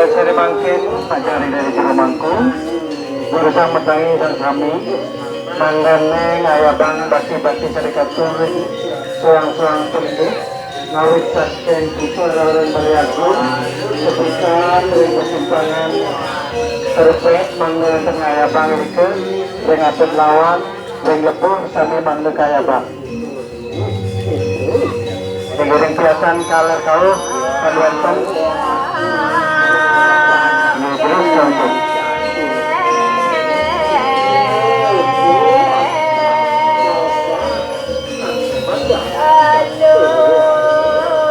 Seri Mangkin, Pak Jari dari Cilomangkung, berusaha metangi dan kami manggane ngayabang baki-baki serikat turun suang-suang penduduk ngawit saking kutu orang Baliagung sebutan dari kesimpangan terpek mangga ngayabang rike dengan lawan dengan lepuh sami mangga kayabang dengan kiasan kaler kau kaluantan terus contoh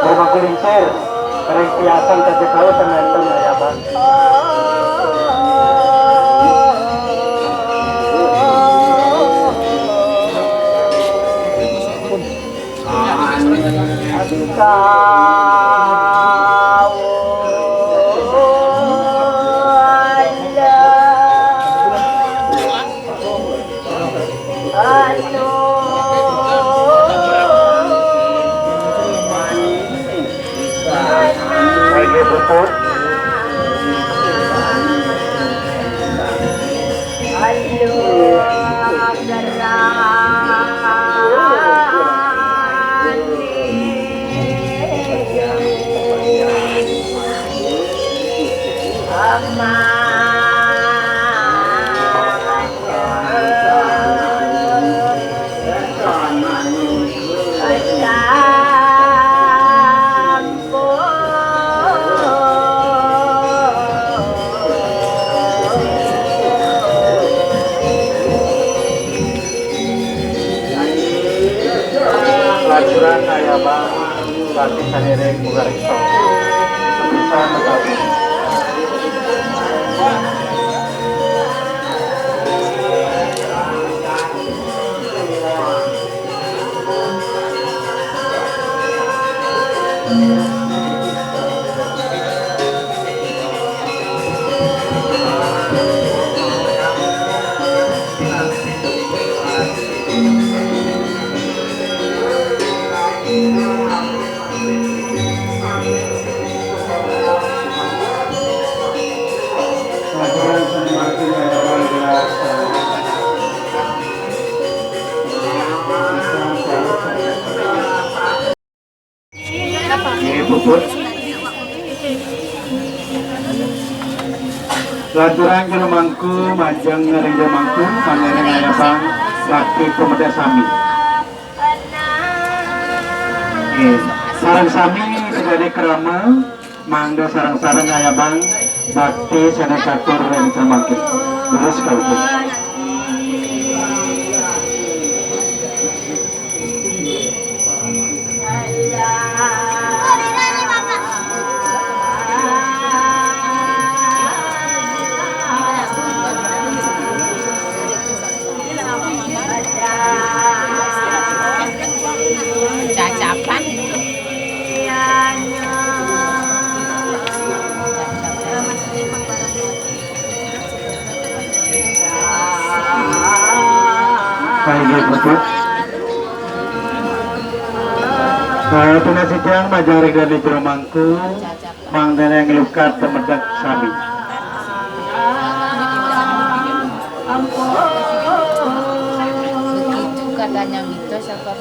rumah kulincir Ringkiasan tadi tahu teman-teman ya bang. Pelacuran kayak bang, berarti sendiri bukan itu bisa menggabung. Lanturan ke mangku, majang ngering ke mangku, pangeran ayabang, laki pemuda sami. Sarang sami sebagai kerama, mangga sarang-sarang ayabang, bakti senekatur dan semakin. Terus kau pun. Cacapan. Baik, betul. Tuna sidang majarik dari Jeromangku, mangdana yang lukat temedak sami. Begitu katanya mitos apa?